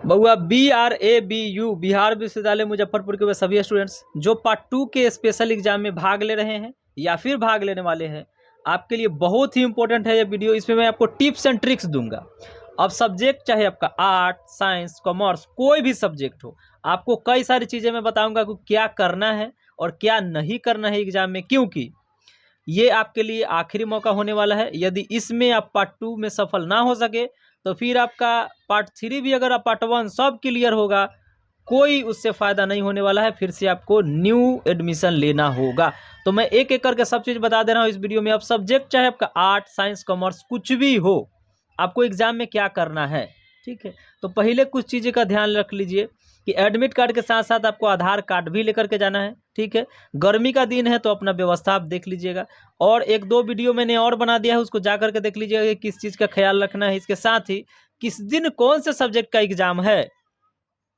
बउआ BRABU बिहार विश्वविद्यालय मुजफ्फरपुर के वे सभी स्टूडेंट्स जो पार्ट 2 के स्पेशल एग्जाम में भाग ले रहे हैं या फिर भाग लेने वाले हैं, आपके लिए बहुत ही इंपॉर्टेंट है ये वीडियो। इसमें मैं आपको टिप्स एंड ट्रिक्स दूंगा। अब सब्जेक्ट चाहे आपका आर्ट, साइंस, कॉमर्स, कोई भी सब्जेक्ट हो, आपको कई सारी चीज़ें मैं बताऊंगा कि क्या करना है और क्या नहीं करना है एग्जाम में, क्योंकि ये आपके लिए आखिरी मौका होने वाला है। यदि इसमें आप पार्ट 2 में सफल ना हो सके तो फिर आपका पार्ट 3 भी, अगर आप पार्ट 1 सब क्लियर होगा, कोई उससे फ़ायदा नहीं होने वाला है। फिर से आपको न्यू एडमिशन लेना होगा। तो मैं एक एक करके सब चीज़ बता दे रहा हूँ इस वीडियो में। अब सब्जेक्ट चाहे आपका आर्ट, साइंस, कॉमर्स कुछ भी हो, आपको एग्जाम में क्या करना है, ठीक है। तो पहले कुछ चीज़ें का ध्यान रख लीजिए कि एडमिट कार्ड के साथ साथ आपको आधार कार्ड भी लेकर के जाना है, ठीक है। गर्मी का दिन है तो अपना व्यवस्था आप देख लीजिएगा, और एक दो वीडियो मैंने और बना दिया है, उसको जा करके देख लीजिएगा कि किस चीज़ का ख्याल रखना है। इसके साथ ही किस दिन कौन से सब्जेक्ट का एग्जाम है,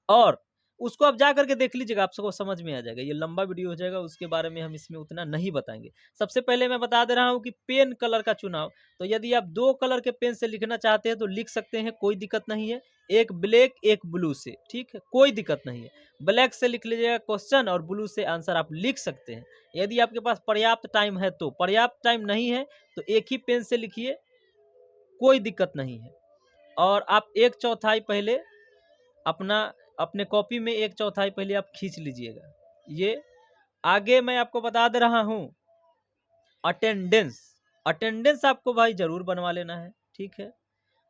और उसको आप जा करके देख लीजिएगा, आप सबको समझ में आ जाएगा। ये लंबा वीडियो हो जाएगा, उसके बारे में हम इसमें उतना नहीं बताएंगे। सबसे पहले मैं बता दे रहा हूँ कि पेन कलर का चुनाव। तो यदि आप 2 कलर के पेन से लिखना चाहते हैं तो लिख सकते हैं, कोई दिक्कत नहीं है। एक ब्लैक एक ब्लू से, ठीक है, कोई दिक्कत नहीं है। ब्लैक से लिख लीजिएगा क्वेश्चन और ब्लू से आंसर आप लिख सकते हैं, यदि आपके पास पर्याप्त टाइम है तो। पर्याप्त टाइम नहीं है तो एक ही पेन से लिखिए, कोई दिक्कत नहीं है। और आप 1/4 पहले अपने कॉपी में 1/4 पहले आप खींच लीजिएगा। ये आगे मैं आपको बता दे रहा हूँ अटेंडेंस। अटेंडेंस आपको भाई जरूर बनवा लेना है, ठीक है।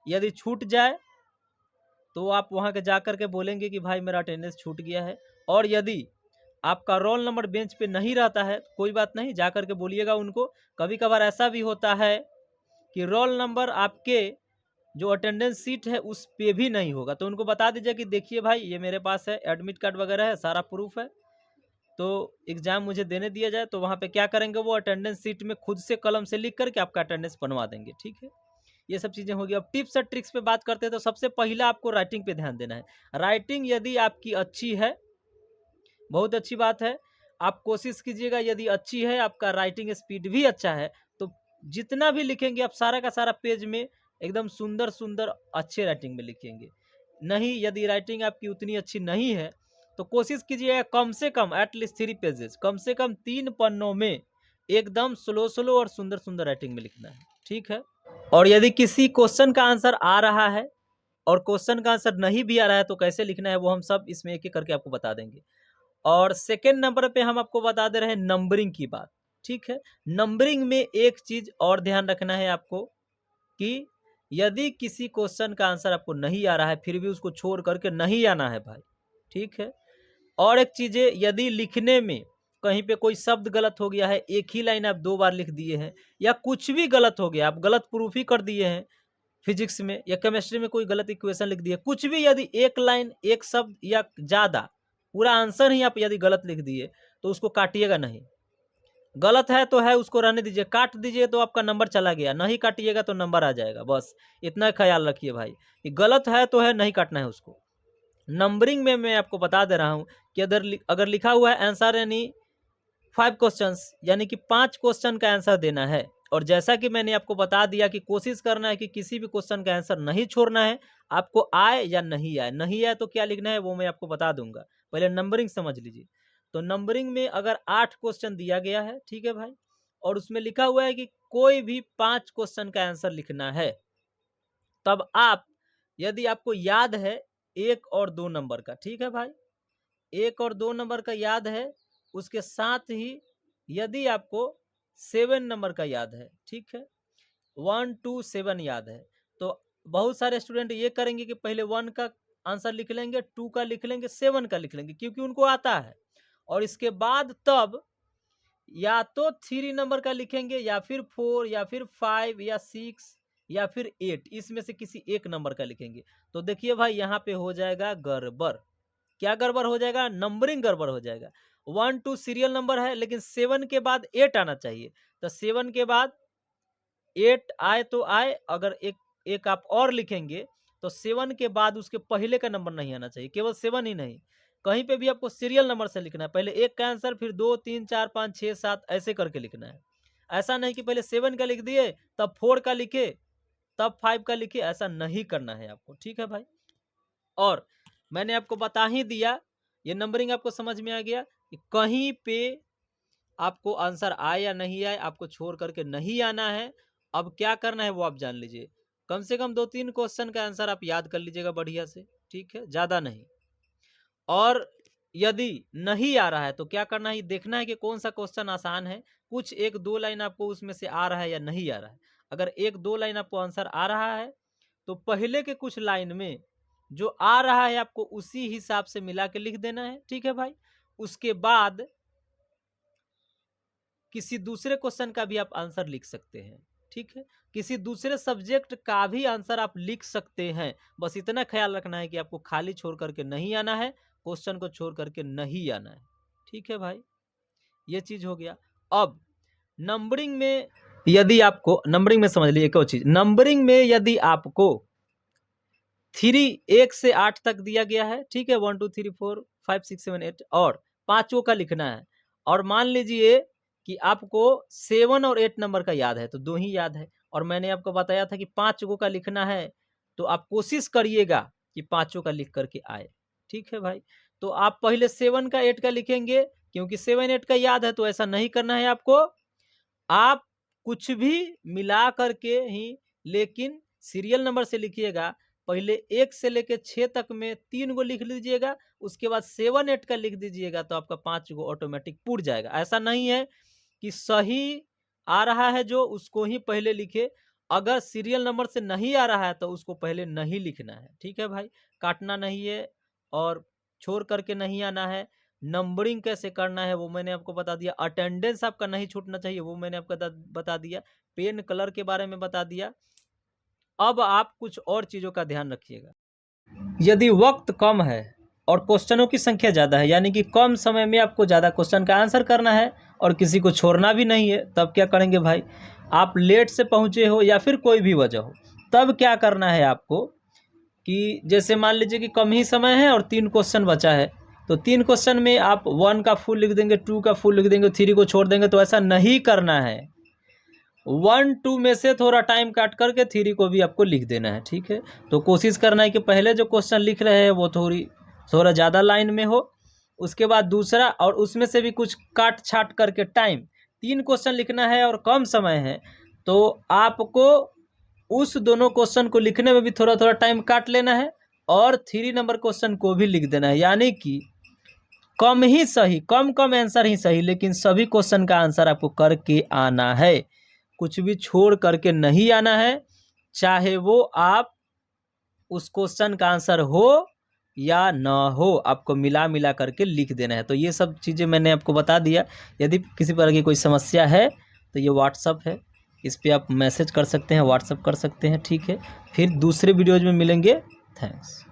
यदि छूट जाए तो आप वहाँ के जा कर के बोलेंगे कि भाई मेरा अटेंडेंस छूट गया है। और यदि आपका रोल नंबर बेंच पे नहीं रहता है तो कोई बात नहीं, जा कर के बोलिएगा उनको। कभी कभार ऐसा भी होता है कि रोल नंबर आपके जो अटेंडेंस सीट है उस पे भी नहीं होगा, तो उनको बता दीजिए कि देखिए भाई ये मेरे पास है, एडमिट कार्ड वगैरह है, सारा प्रूफ है, तो एग्जाम मुझे देने दिया जाए। तो वहाँ पे क्या करेंगे, वो अटेंडेंस सीट में खुद से कलम से लिख करके आपका अटेंडेंस बनवा देंगे, ठीक है। ये सब चीज़ें होगी। अब टिप्स और ट्रिक्स पे बात करते हैं तो सबसे पहला आपको राइटिंग पे ध्यान देना है। राइटिंग यदि आपकी अच्छी है, बहुत अच्छी बात है, आप कोशिश कीजिएगा। यदि अच्छी है, आपका राइटिंग स्पीड भी अच्छा है, तो जितना भी लिखेंगे आप सारा का सारा पेज में एकदम सुंदर सुंदर अच्छे राइटिंग में लिखेंगे। नहीं, यदि राइटिंग आपकी उतनी अच्छी नहीं है तो कोशिश कीजिएगा कम से कम एटलीस्ट 3 पेजेस, कम से कम 3 पन्नों में एकदम स्लो स्लो और सुंदर सुंदर राइटिंग में लिखना है, ठीक है। और यदि किसी क्वेश्चन का आंसर आ रहा है और क्वेश्चन का आंसर नहीं भी आ रहा है तो कैसे लिखना है, वो हम सब इसमें एक एक करके आपको बता देंगे। और सेकेंड नंबर पे हम आपको बता दे रहे हैं नंबरिंग की बात, ठीक है। नंबरिंग में एक चीज और ध्यान रखना है आपको कि यदि किसी क्वेश्चन का आंसर आपको नहीं आ रहा है फिर भी उसको छोड़ करके नहीं आना है भाई, ठीक है। और एक चीज़ है, यदि लिखने में कहीं पे कोई शब्द गलत हो गया है, एक ही लाइन आप 2 बार लिख दिए हैं, या कुछ भी गलत हो गया, आप गलत प्रूफ ही कर दिए हैं, फिजिक्स में या केमिस्ट्री में कोई गलत इक्वेशन लिख दिए, कुछ भी, यदि एक लाइन एक शब्द या ज़्यादा, पूरा आंसर ही आप यदि गलत लिख दिए तो उसको काटिएगा नहीं। गलत है तो है, उसको रहने दीजिए। काट दीजिए तो आपका नंबर चला गया, नहीं काटिएगा तो नंबर आ जाएगा। बस इतना ख्याल रखिए भाई कि गलत है तो है, नहीं काटना है उसको। नंबरिंग में मैं आपको बता दे रहा हूँ कि अगर लिखा हुआ है आंसर यानी 5 क्वेश्चंस, यानी कि 5 क्वेश्चन का आंसर देना है। और जैसा कि मैंने आपको बता दिया कि कोशिश करना है कि किसी भी क्वेश्चन का आंसर नहीं छोड़ना है, आपको आए या नहीं आए। नहीं आए तो क्या लिखना है वो मैं आपको बता दूंगा, पहले नंबरिंग समझ लीजिए। तो नंबरिंग में अगर 8 क्वेश्चन दिया गया है, ठीक है भाई, और उसमें लिखा हुआ है कि कोई भी 5 क्वेश्चन का आंसर लिखना है, तब आप, यदि आपको याद है 1 और 2 नंबर का, ठीक है भाई, 1 और 2 नंबर का याद है, उसके साथ ही यदि आपको 7 नंबर का याद है, ठीक है, 1 2 7 याद है, तो बहुत सारे स्टूडेंट ये करेंगे कि पहले 1 का आंसर लिख लेंगे, 2 का लिख लेंगे, 7 का लिख लेंगे, क्योंकि उनको आता है। और इसके बाद तब या तो 3 नंबर का लिखेंगे, या फिर 4, या फिर 5, या 6, या फिर 8, इसमें से किसी एक नंबर का लिखेंगे। तो देखिए भाई यहाँ पे हो जाएगा गड़बड़। क्या गड़बड़ हो जाएगा? नंबरिंग गड़बड़ हो जाएगा। 1 2 सीरियल नंबर है, लेकिन 7 के बाद 8 आना चाहिए। तो 7 के बाद 8 आए तो आए, अगर एक आप और लिखेंगे तो 7 के बाद उसके पहले का नंबर नहीं आना चाहिए। केवल 7 ही नहीं, कहीं पे भी आपको सीरियल नंबर से लिखना है। पहले 1 का आंसर, फिर 2 3 4 5 6 7 ऐसे करके लिखना है। ऐसा नहीं कि पहले 7 का लिख दिए तब 4 का लिखे तब 5 का लिखे, ऐसा नहीं करना है आपको, ठीक है भाई। और मैंने आपको बता ही दिया, ये नंबरिंग आपको समझ में आ गया कि कहीं पे आपको आंसर आए या नहीं आए, आपको छोड़ करके नहीं आना है। अब क्या करना है वो आप जान लीजिए। कम से कम 2-3 क्वेश्चन का आंसर आप याद कर लीजिएगा बढ़िया से, ठीक है, ज़्यादा नहीं। और यदि नहीं आ रहा है तो क्या करना है, देखना है कि कौन सा क्वेश्चन आसान है। कुछ 1-2 लाइन आपको उसमें से आ रहा है या नहीं आ रहा है। अगर 1-2 लाइन आपको आंसर आ रहा है तो पहले के कुछ लाइन में जो आ रहा है आपको उसी हिसाब से मिला के लिख देना है, ठीक है भाई। उसके बाद किसी दूसरे क्वेश्चन का भी आप आंसर लिख सकते हैं, ठीक है। किसी दूसरे सब्जेक्ट का भी आंसर आप लिख सकते हैं। बस इतना ख्याल रखना है कि आपको खाली छोड़ करके नहीं आना है, क्वेश्चन को छोड़ करके नहीं आना है, ठीक है भाई। ये चीज हो गया। अब नंबरिंग में यदि आपको, नंबरिंग में समझ लीजिए एक और चीज, नंबरिंग में यदि आपको 1 से 8 तक दिया गया है, ठीक है, 1 2 3 4 5 6 7 8 और 5 का लिखना है। और मान लीजिए कि आपको 7 और 8 नंबर का याद है तो 2 ही याद है, और मैंने आपको बताया था कि 5 का लिखना है, तो आप कोशिश करिएगा कि 5 का लिख करके आए, ठीक है भाई। तो आप पहले 7 का 8 का लिखेंगे, क्योंकि 7 8 का याद है, तो ऐसा नहीं करना है आपको। आप कुछ भी मिला करके ही, लेकिन सीरियल नंबर से लिखिएगा। पहले 1 से लेके 6 तक में 3 गो लिख लीजिएगा, उसके बाद 7 8 का लिख दीजिएगा, तो आपका 5 गो ऑटोमेटिक पूर जाएगा। ऐसा नहीं है कि सही आ रहा है जो उसको ही पहले लिखे, अगर सीरियल नंबर से नहीं आ रहा है तो उसको पहले नहीं लिखना है, ठीक है भाई। काटना नहीं है और छोड़ करके नहीं आना है। नंबरिंग कैसे करना है वो मैंने आपको बता दिया। अटेंडेंस आपका नहीं छूटना चाहिए वो मैंने आपको बता दिया। पेन कलर के बारे में बता दिया। अब आप कुछ और चीज़ों का ध्यान रखिएगा। यदि वक्त कम है और क्वेश्चनों की संख्या ज़्यादा है, यानी कि कम समय में आपको ज़्यादा क्वेश्चन का आंसर करना है और किसी को छोड़ना भी नहीं है, तब क्या करेंगे भाई। आप लेट से पहुँचे हो या फिर कोई भी वजह हो, तब क्या करना है आपको कि जैसे मान लीजिए कि कम ही समय है और 3 क्वेश्चन बचा है, तो 3 क्वेश्चन में आप 1 का फुल लिख देंगे, 2 का फुल लिख देंगे, 3 को छोड़ देंगे। तो ऐसा नहीं करना है। 1 2 में से थोड़ा टाइम काट करके 3 को भी आपको लिख देना है, ठीक है। तो कोशिश करना है कि पहले जो क्वेश्चन लिख रहे हैं वो थोड़ा ज़्यादा लाइन में हो, उसके बाद दूसरा, और उसमें से भी कुछ काट छाट करके टाइम। 3 क्वेश्चन लिखना है और कम समय है, तो आपको उस दोनों क्वेश्चन को लिखने में भी थोड़ा थोड़ा टाइम काट लेना है और 3 नंबर क्वेश्चन को भी लिख देना है। यानी कि कम ही सही, कम आंसर ही सही, लेकिन सभी क्वेश्चन का आंसर आपको करके आना है। कुछ भी छोड़ करके नहीं आना है, चाहे वो आप उस क्वेश्चन का आंसर हो या ना हो, आपको मिला करके लिख देना है। तो ये सब चीज़ें मैंने आपको बता दिया। यदि किसी प्रकार की कोई समस्या है तो ये व्हाट्सअप है, इस पर आप मैसेज कर सकते हैं, व्हाट्सअप कर सकते हैं, ठीक है। फिर दूसरे वीडियोज में मिलेंगे। थैंक्स।